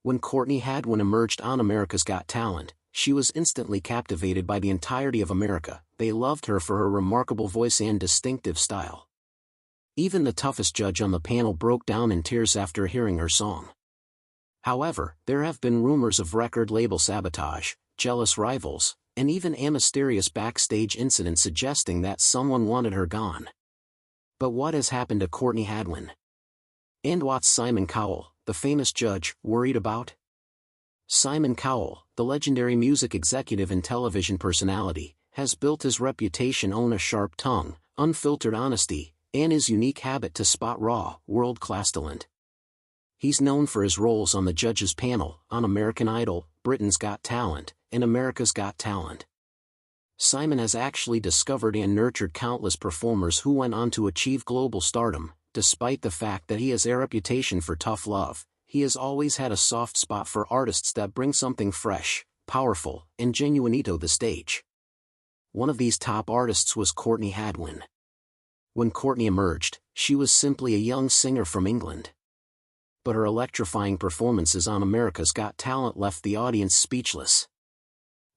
When Courtney Hadwin emerged on America's Got Talent, she was instantly captivated by the entirety of America. They loved her for her remarkable voice and distinctive style. Even the toughest judge on the panel broke down in tears after hearing her song. However, there have been rumors of record label sabotage, jealous rivals, and even a mysterious backstage incident suggesting that someone wanted her gone. But what has happened to Courtney Hadwin? And what's Simon Cowell, the famous judge, worried about? Simon Cowell, the legendary music executive and television personality, has built his reputation on a sharp tongue, unfiltered honesty, and his unique habit to spot raw, world-class talent. He's known for his roles on the judges' panel, on American Idol, Britain's Got Talent, and America's Got Talent. Simon has actually discovered and nurtured countless performers who went on to achieve global stardom. Despite the fact that he has a reputation for tough love, he has always had a soft spot for artists that bring something fresh, powerful, and genuine to the stage. One of these top artists was Courtney Hadwin. When Courtney emerged, she was simply a young singer from England. But her electrifying performances on America's Got Talent left the audience speechless.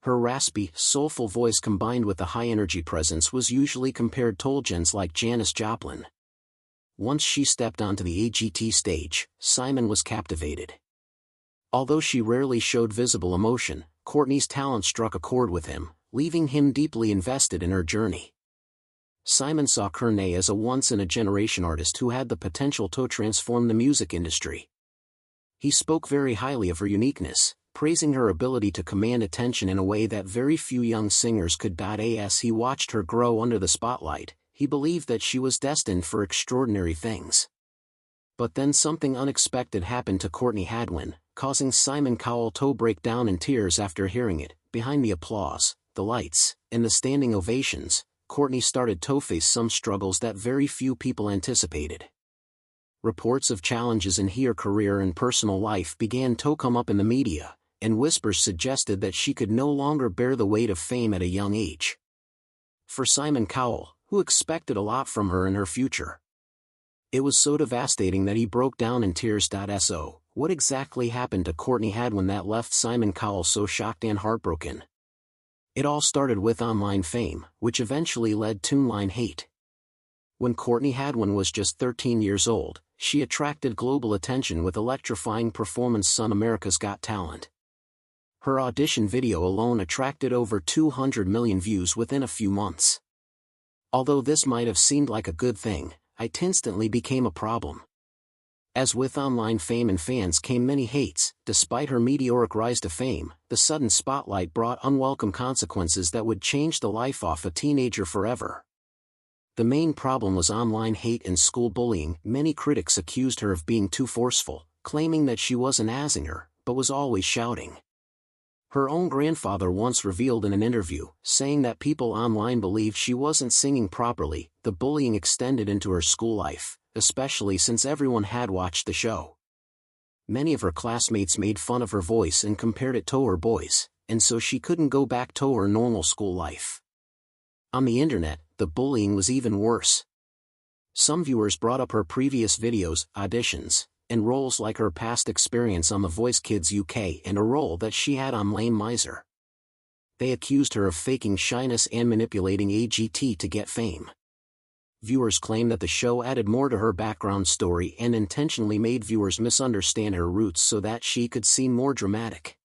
Her raspy, soulful voice combined with a high-energy presence was usually compared to legends like Janis Joplin. Once she stepped onto the AGT stage, Simon was captivated. Although she rarely showed visible emotion, Courtney's talent struck a chord with him, leaving him deeply invested in her journey. Simon saw Courtney as a once-in-a-generation artist who had the potential to transform the music industry. He spoke very highly of her uniqueness, praising her ability to command attention in a way that very few young singers could. As he watched her grow under the spotlight, he believed that she was destined for extraordinary things. But then something unexpected happened to Courtney Hadwin, causing Simon Cowell to break down in tears after hearing it. Behind the applause, the lights, and the standing ovations, Courtney started to face some struggles that very few people anticipated. Reports of challenges in her career and personal life began to come up in the media, and whispers suggested that she could no longer bear the weight of fame at a young age. For Simon Cowell, who expected a lot from her in her future, it was so devastating that he broke down in tears. So, what exactly happened to Courtney Hadwin that left Simon Cowell so shocked and heartbroken? It all started with online fame, which eventually led to online hate. When Courtney Hadwin was just 13 years old, she attracted global attention with electrifying performance on America's Got Talent. Her audition video alone attracted over 200 million views within a few months. Although this might have seemed like a good thing, it instantly became a problem. As with online fame and fans came many hates. Despite her meteoric rise to fame, the sudden spotlight brought unwelcome consequences that would change the life of a teenager forever. The main problem was online hate and school bullying. Many critics accused her of being too forceful, claiming that she wasn't asking her, but was always shouting. Her own grandfather once revealed in an interview, saying that people online believed she wasn't singing properly. The bullying extended into her school life, especially since everyone had watched the show. Many of her classmates made fun of her voice and compared it to her boys, and so she couldn't go back to her normal school life. On the internet, the bullying was even worse. Some viewers brought up her previous videos, auditions, and roles like her past experience on The Voice Kids UK and a role that she had on Lame Miser. They accused her of faking shyness and manipulating AGT to get fame. Viewers claim that the show added more to her background story and intentionally made viewers misunderstand her roots so that she could seem more dramatic.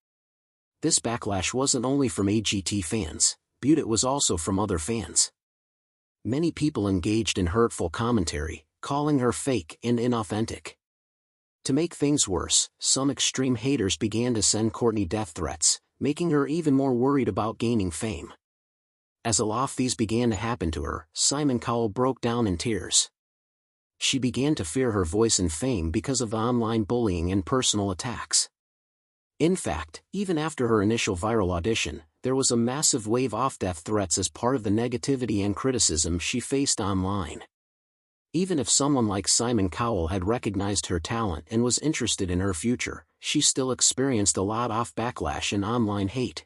This backlash wasn't only from AGT fans, but it was also from other fans. Many people engaged in hurtful commentary, calling her fake and inauthentic. To make things worse, some extreme haters began to send Courtney death threats, making her even more worried about gaining fame. As a lot of these began to happen to her, Simon Cowell broke down in tears. She began to fear her voice and fame because of the online bullying and personal attacks. In fact, even after her initial viral audition, there was a massive wave of death threats as part of the negativity and criticism she faced online. Even if someone like Simon Cowell had recognized her talent and was interested in her future, she still experienced a lot of backlash and online hate.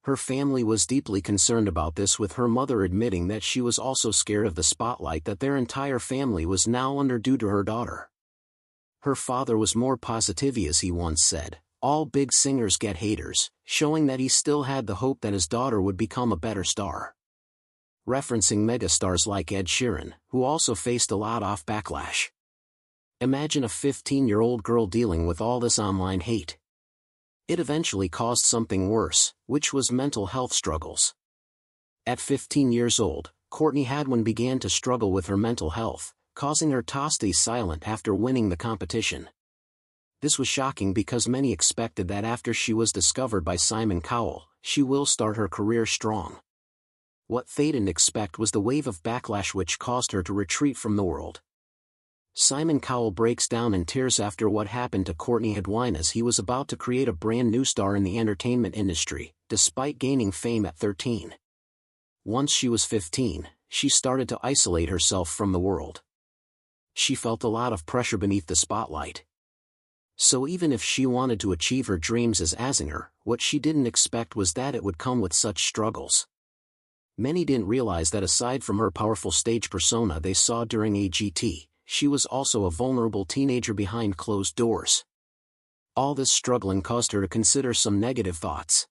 Her family was deeply concerned about this, with her mother admitting that she was also scared of the spotlight that their entire family was now under due to her daughter. Her father was more positive, as he once said, "All big singers get haters," showing that he still had the hope that his daughter would become a better star. Referencing megastars like Ed Sheeran, who also faced a lot of backlash. Imagine a 15-year-old girl dealing with all this online hate. It eventually caused something worse, which was mental health struggles. At 15 years old, Courtney Hadwin began to struggle with her mental health, causing her to stay silent after winning the competition. This was shocking because many expected that after she was discovered by Simon Cowell, she will start her career strong. What they didn't expect was the wave of backlash which caused her to retreat from the world. Simon Cowell breaks down in tears after what happened to Courtney Hadwin as he was about to create a brand new star in the entertainment industry, despite gaining fame at 13. Once she was 15, she started to isolate herself from the world. She felt a lot of pressure beneath the spotlight. So even if she wanted to achieve her dreams as a singer, what she didn't expect was that it would come with such struggles. Many didn't realize that aside from her powerful stage persona they saw during AGT, she was also a vulnerable teenager behind closed doors. All this struggling caused her to consider some negative thoughts.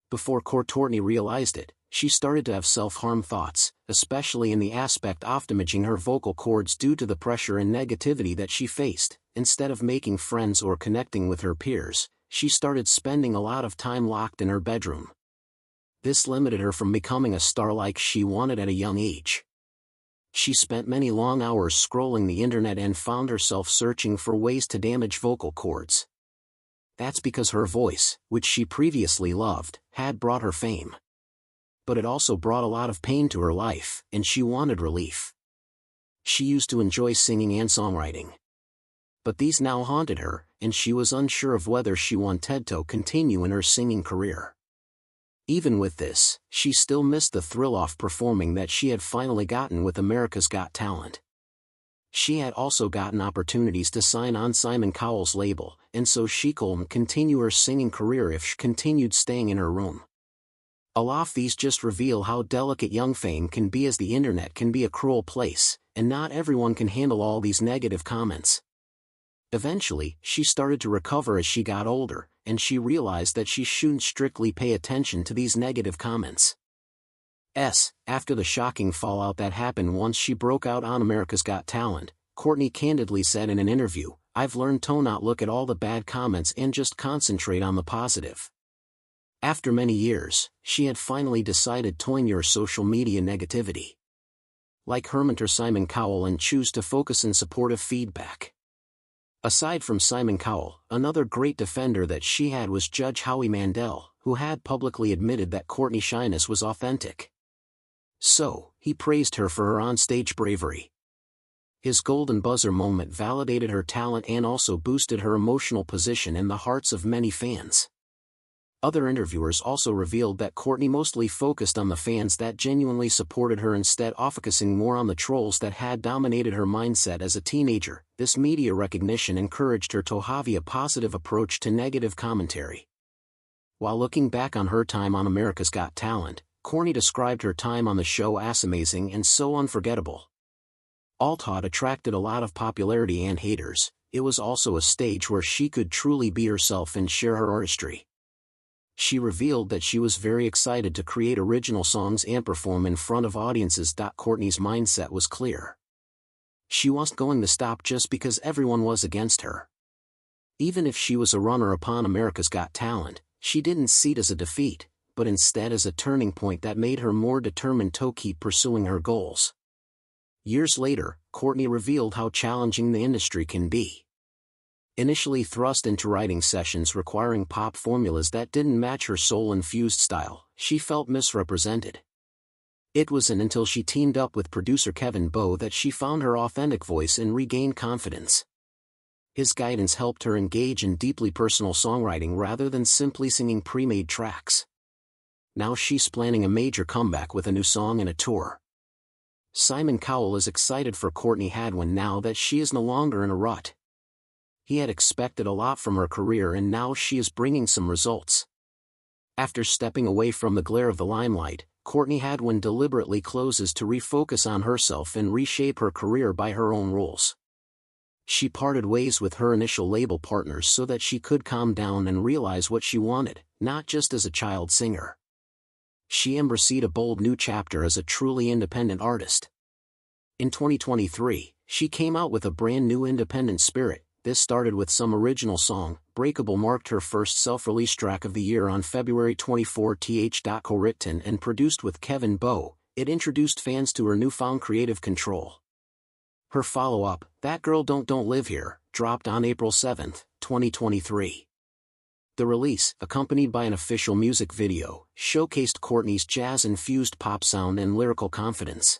Before Courtney realized it, she started to have self-harm thoughts, especially in the aspect of damaging her vocal cords due to the pressure and negativity that she faced. Instead of making friends or connecting with her peers, she started spending a lot of time locked in her bedroom. This limited her from becoming a star like she wanted at a young age. She spent many long hours scrolling the internet and found herself searching for ways to damage vocal cords. That's because her voice, which she previously loved, had brought her fame. But it also brought a lot of pain to her life, and she wanted relief. She used to enjoy singing and songwriting. But these now haunted her, and she was unsure of whether she wanted to continue in her singing career. Even with this, she still missed the thrill of performing that she had finally gotten with America's Got Talent. She had also gotten opportunities to sign on Simon Cowell's label, and so she could continue her singing career if she continued staying in her room. All of these just reveal how delicate young fame can be, as the internet can be a cruel place, and not everyone can handle all these negative comments. Eventually, she started to recover as she got older, and she realized that she shouldn't strictly pay attention to these negative comments. After the shocking fallout that happened once she broke out on America's Got Talent, Courtney candidly said in an interview, "I've learned to not look at all the bad comments and just concentrate on the positive." After many years, she had finally decided to ignore social media negativity. Like her mentor Simon Cowell, and choose to focus on supportive feedback. Aside from Simon Cowell, another great defender that she had was Judge Howie Mandel, who had publicly admitted that Courtney's shyness was authentic. So, he praised her for her onstage bravery. His golden buzzer moment validated her talent and also boosted her emotional position in the hearts of many fans. Other interviewers also revealed that Courtney mostly focused on the fans that genuinely supported her instead of focusing more on the trolls that had dominated her mindset as a teenager. This media recognition encouraged her to have a positive approach to negative commentary. While looking back on her time on America's Got Talent, Courtney described her time on the show as amazing and so unforgettable. Although it attracted a lot of popularity and haters, it was also a stage where she could truly be herself and share her artistry. She revealed that she was very excited to create original songs and perform in front of audiences. Courtney's mindset was clear. She wasn't going to stop just because everyone was against her. Even if she was a runner upon America's Got Talent, she didn't see it as a defeat, but instead as a turning point that made her more determined to keep pursuing her goals. Years later, Courtney revealed how challenging the industry can be. Initially thrust into writing sessions requiring pop formulas that didn't match her soul-infused style, she felt misrepresented. It wasn't until she teamed up with producer Kevin Bowe that she found her authentic voice and regained confidence. His guidance helped her engage in deeply personal songwriting rather than simply singing pre-made tracks. Now she's planning a major comeback with a new song and a tour. Simon Cowell is excited for Courtney Hadwin now that she is no longer in a rut. He had expected a lot from her career and now she is bringing some results. After stepping away from the glare of the limelight, Courtney Hadwin deliberately closes to refocus on herself and reshape her career by her own rules. She parted ways with her initial label partners so that she could calm down and realize what she wanted, not just as a child singer. She embraced a bold new chapter as a truly independent artist. In 2023, she came out with a brand new independent spirit. This started with some original song. Breakable marked her first self-release track of the year on February 24. Co-written and produced with Kevin Bowe, it introduced fans to her newfound creative control. Her follow-up, That Girl Don't Live Here, dropped on April 7, 2023. The release, accompanied by an official music video, showcased Courtney's jazz-infused pop sound and lyrical confidence.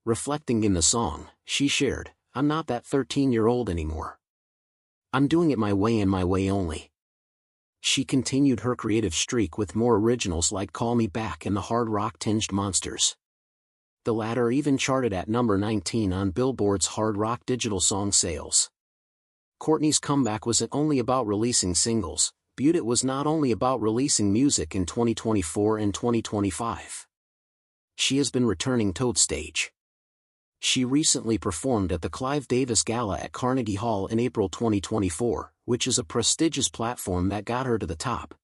Reflecting in the song, she shared, "I'm not that 13-year-old anymore. I'm doing it my way and my way only." She continued her creative streak with more originals like Call Me Back and the hard rock-tinged Monsters. The latter even charted at number 19 on Billboard's Hard Rock Digital Song Sales. Courtney's comeback wasn't only about releasing singles, but it was not only about releasing music in 2024 and 2025. She has been returning to the stage. She recently performed at the Clive Davis Gala at Carnegie Hall in April 2024, which is a prestigious platform that got her to the top.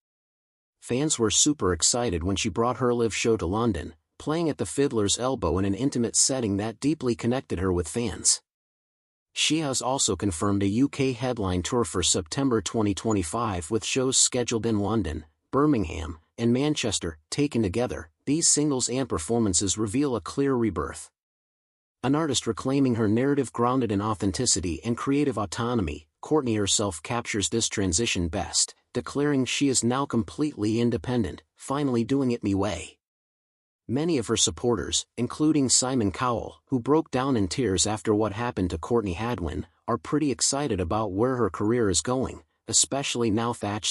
Fans were super excited when she brought her live show to London, playing at the Fiddler's Elbow in an intimate setting that deeply connected her with fans. She has also confirmed a UK headline tour for September 2025 with shows scheduled in London, Birmingham, and Manchester. Taken together, these singles and performances reveal a clear rebirth. An artist reclaiming her narrative grounded in authenticity and creative autonomy. Courtney herself captures this transition best, declaring she is now completely independent, finally doing it me way. Many of her supporters, including Simon Cowell, who broke down in tears after what happened to Courtney Hadwin, are pretty excited about where her career is going, especially now that